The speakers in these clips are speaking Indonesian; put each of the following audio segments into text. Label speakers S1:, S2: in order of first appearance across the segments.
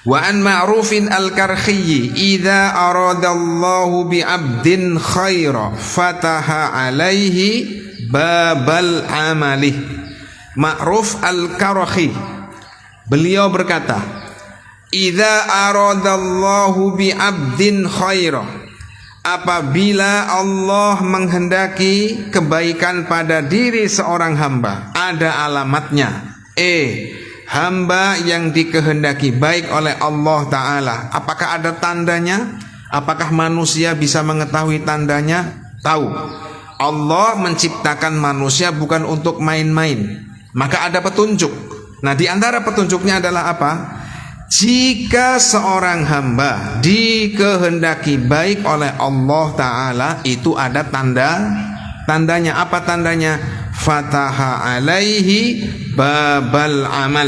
S1: Wa an Ma'rufin al-Karkhiyyi idza aradallahu bi 'abdin khaira fataha alaihi babal amali. Ma'ruf al-Karkhi beliau berkata, idza aradallahu bi 'abdin khaira, apabila Allah menghendaki kebaikan pada diri seorang hamba, ada alamatnya. Hamba yang dikehendaki baik oleh Allah Ta'ala, apakah ada tandanya? Apakah manusia bisa mengetahui tandanya? Tahu. Allah menciptakan manusia bukan untuk main-main, maka ada petunjuk. Nah, di antara petunjuknya adalah apa? Jika seorang hamba dikehendaki baik oleh Allah Ta'ala, itu ada tandanya. Apa tandanya? Fataha alaihi babal amal.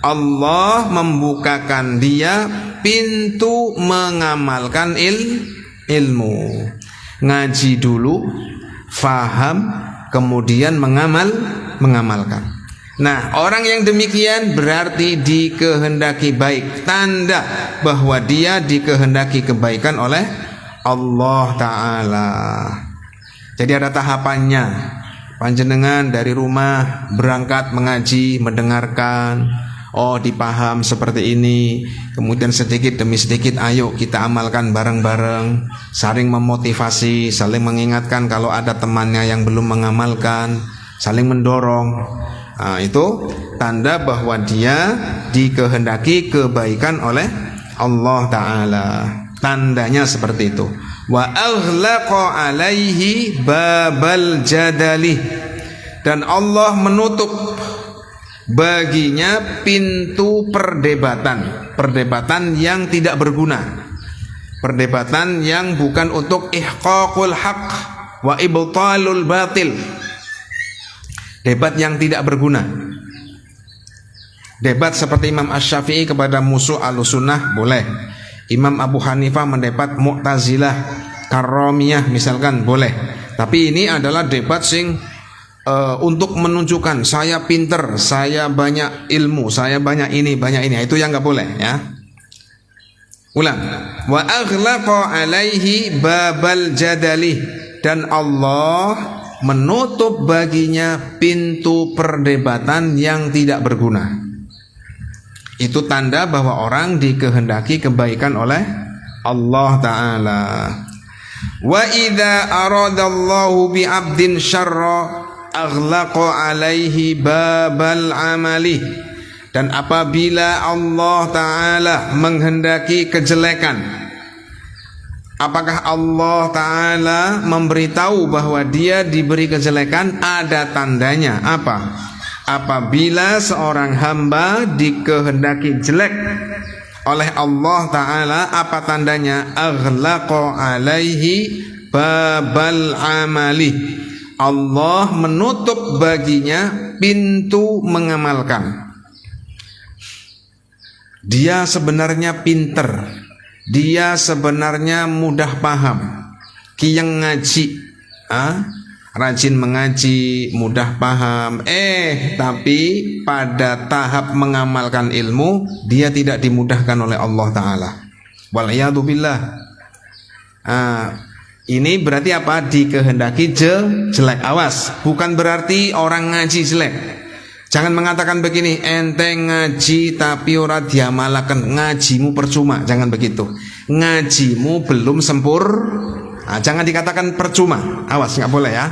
S1: Allah membukakan dia pintu mengamalkan ilmu. Ngaji dulu, faham, kemudian mengamalkan. Nah, orang yang demikian berarti dikehendaki baik. Tanda bahwa dia dikehendaki kebaikan oleh Allah Ta'ala. Jadi ada tahapannya. Panjenengan dari rumah berangkat mengaji, mendengarkan, oh dipaham seperti ini, kemudian sedikit demi sedikit ayo kita amalkan bareng-bareng, saling memotivasi, saling mengingatkan kalau ada temannya yang belum mengamalkan, saling mendorong. Nah, itu tanda bahwa dia dikehendaki kebaikan oleh Allah Ta'ala. Tandanya seperti itu. Wa aghlaqa alaihi babal jadali, dan Allah menutup baginya pintu perdebatan yang tidak berguna, perdebatan yang bukan untuk ihqaqul haq wa ibtalul batil, debat yang tidak berguna. Debat seperti Imam Asy-Syafi'i kepada musuh Ahlussunnah boleh. Imam Abu Hanifah mendebat Mu'tazilah, Karramiyah misalkan boleh. Tapi ini adalah debat sing untuk menunjukkan saya pinter, saya banyak ilmu, saya banyak ini. Itu yang nggak boleh ya. Ulang. Wa aghlaqa alaihi babal jadali, dan Allah menutup baginya pintu perdebatan yang tidak berguna. Itu tanda bahwa orang dikehendaki kebaikan oleh Allah Ta'ala. Wa idza aradallahu bi 'abdin syarra aghlaqa alaihi babal amali, dan apabila Allah Ta'ala menghendaki kejelekan, apakah Allah Ta'ala memberitahu bahwa dia diberi kejelekan? Ada tandanya. Apa? Apabila seorang hamba dikehendaki jelek oleh Allah Ta'ala, apa tandanya? Aghlaqa alaihi babal amali. Allah menutup baginya pintu mengamalkan. Dia sebenarnya pinter, dia sebenarnya mudah paham, kiyang ngaji, rajin mengaji, mudah paham, tapi pada tahap mengamalkan ilmu dia tidak dimudahkan oleh Allah Ta'ala. Wal'iyadu billah. Ini berarti apa? Dikehendaki jelek. Awas, bukan berarti orang ngaji jelek. Jangan mengatakan begini, ente ngaji tapi ora diamalaken, ngajimu percuma. Jangan begitu. Ngajimu belum jangan dikatakan percuma. Awas, nggak boleh ya.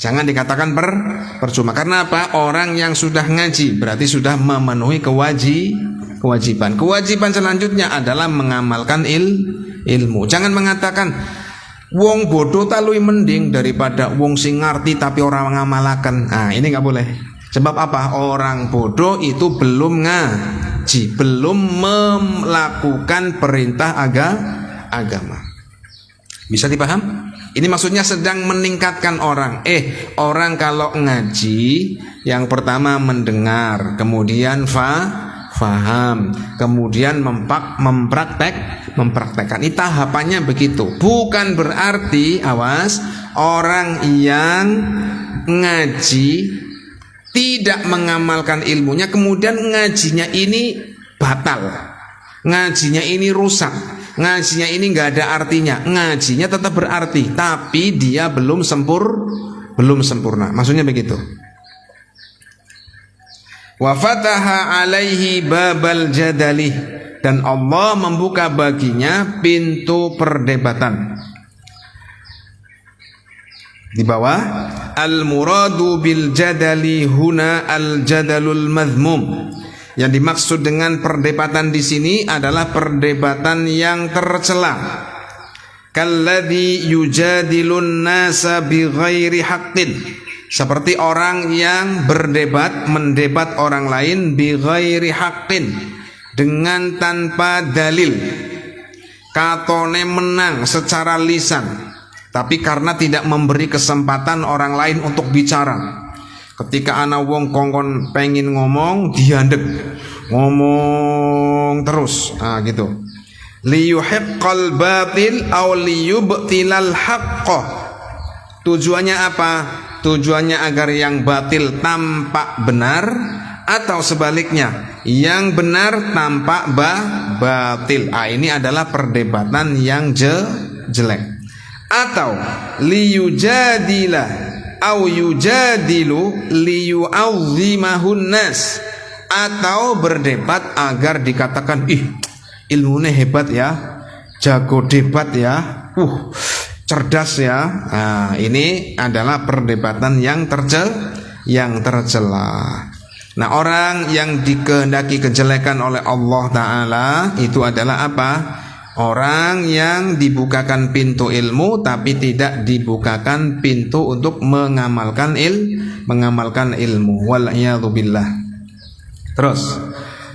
S1: Jangan dikatakan percuma. Karena apa? Orang yang sudah ngaji berarti sudah memenuhi kewajiban. Kewajiban selanjutnya adalah mengamalkan ilmu. Jangan mengatakan wong bodoh tak luwih mending daripada wong sing ngerti tapi orang ngamalaken. Ini nggak boleh. Sebab apa? Orang bodoh itu belum ngaji, belum melakukan perintah agama. Bisa dipaham? Ini maksudnya sedang meningkatkan orang. Orang kalau ngaji, yang pertama mendengar, kemudian faham, kemudian mempraktekkan. Ini tahapannya begitu. Bukan berarti, awas, orang yang ngaji tidak mengamalkan ilmunya, kemudian ngajinya ini batal. ngajinya ini rusak, ngajinya ini nggak ada artinya. Ngajinya tetap berarti, tapi dia belum sempurna. Maksudnya begitu. Wa fataha alaihi babal jadali, dan Allah membuka baginya pintu perdebatan. Di bawah, al muradu bil jadali huna al jadalul madhmum. Yang dimaksud dengan perdebatan di sini adalah perdebatan yang tercela. Kalladzi yujadilun nasa bighairi haqqin. Seperti orang yang mendebat orang lain bighairi haqqin, dengan tanpa dalil. Katone menang secara lisan, tapi karena tidak memberi kesempatan orang lain untuk bicara. Ketika ana wong kongkon pengen ngomong, diandek ngomong terus, gitu. Liyuhiqqal batil aw liyubtilal haqqo. Tujuannya apa? Tujuannya agar yang batil tampak benar, atau sebaliknya, yang benar tampak batil. Ini adalah perdebatan yang jelek. Atau liyujadila au yujadilu liyu'azzimahun nas, atau berdebat agar dikatakan, ilmunya hebat ya, jago debat ya, cerdas ya. Nah, ini adalah perdebatan yang tercela. Nah, orang yang dikehendaki kejelekan oleh Allah Ta'ala itu adalah apa? Orang yang dibukakan pintu ilmu tapi tidak dibukakan pintu untuk mengamalkan ilmu. Wal-iyadzu billah. Terus,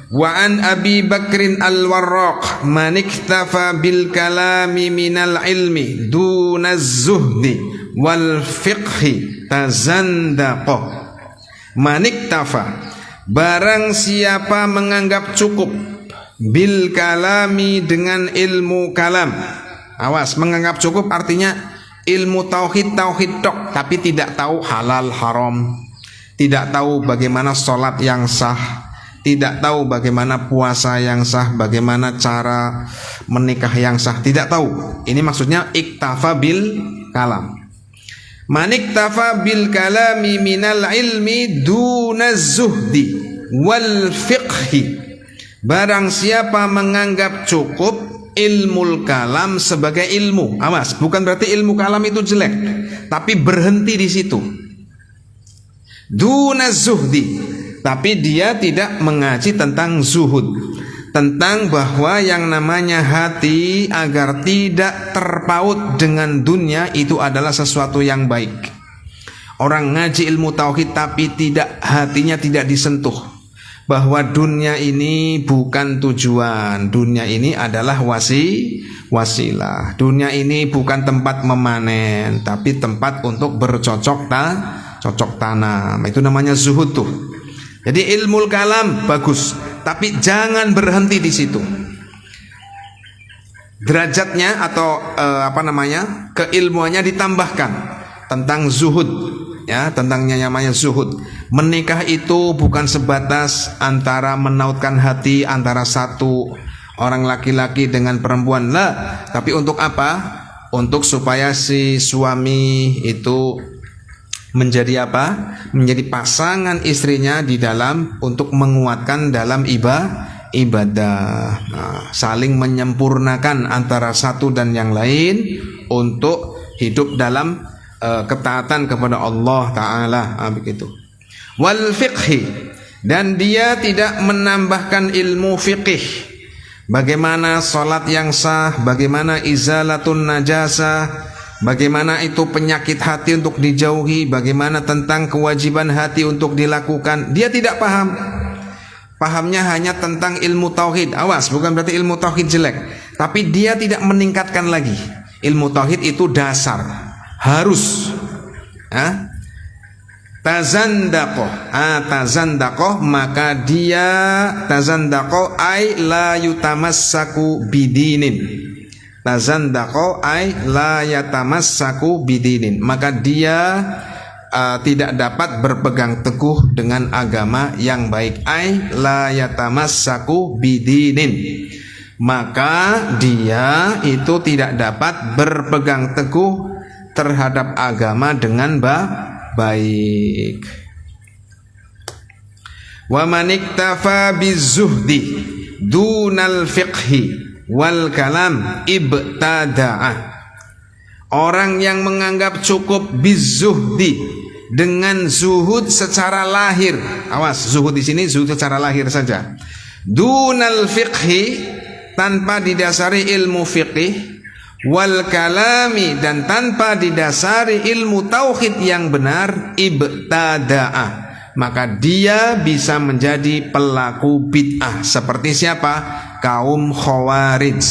S1: wa an Abi Bakrin al-Warraq man iktafa bil kalami minal ilmi dunaz zuhdi wal fiqhi tazandaqa. Man iktafa, barang siapa menganggap cukup bil kalami, dengan ilmu kalam. Awas, menganggap cukup artinya ilmu tauhid tok, tapi tidak tahu halal haram, tidak tahu bagaimana sholat yang sah, tidak tahu bagaimana puasa yang sah, bagaimana cara menikah yang sah, tidak tahu. Ini maksudnya iktafa bil kalam. Man iktafa bil kalami minal ilmi dunaz zuhdi wal fiqhi. Barang siapa menganggap cukup ilmu kalam sebagai ilmu. Awas, bukan berarti ilmu kalam itu jelek, tapi berhenti di situ. Dunaz zuhdi, tapi dia tidak mengaji tentang zuhud, tentang bahwa yang namanya hati agar tidak terpaut dengan dunia itu adalah sesuatu yang baik. Orang ngaji ilmu tauhid tapi hatinya tidak disentuh, bahwa dunia ini bukan tujuan, dunia ini adalah wasilah. Dunia ini bukan tempat memanen, tapi tempat untuk bercocok tanam. Itu namanya zuhud tuh. Jadi ilmu kalam bagus, tapi jangan berhenti di situ. Derajatnya atau keilmuannya ditambahkan tentang zuhud, ya, tentang namanya zuhud. Menikah itu bukan sebatas antara menautkan hati antara satu orang laki-laki dengan perempuan lah, tapi untuk apa? Untuk supaya si suami itu menjadi apa? Menjadi pasangan istrinya di dalam, untuk menguatkan dalam ibadah. Nah, saling menyempurnakan antara satu dan yang lain untuk hidup dalam ketaatan kepada Allah Ta'ala. Begitu. Wal fiqhi, dan dia tidak menambahkan ilmu fiqih. Bagaimana salat yang sah, bagaimana izalatun najasah, bagaimana itu penyakit hati untuk dijauhi, bagaimana tentang kewajiban hati untuk dilakukan. Dia tidak paham. Pahamnya hanya tentang ilmu tauhid. Awas, bukan berarti ilmu tauhid jelek, tapi dia tidak meningkatkan lagi. Ilmu tauhid itu dasar, harus. Tazandaqo, maka dia tazandaqo ay la yutamassaku bidinin. Tazandaqo ay la yatamassaku bidinin, maka dia tidak dapat berpegang teguh dengan agama yang baik. Ay la yatamassaku bidinin, maka dia itu tidak dapat berpegang teguh terhadap agama dengan baik. Wa man iktafa bizuhdi dunal fiqhi wal kalam ibtada'ah. Orang yang menganggap cukup bizuhdi, dengan zuhud secara lahir. Awas, zuhud di sini zuhud secara lahir saja. Dunal fiqhi, tanpa didasari ilmu fiqih, wal kalami, dan tanpa didasari ilmu tauhid yang benar, ibtada'ah, maka dia bisa menjadi pelaku bid'ah. Seperti siapa? Kaum Khawarij.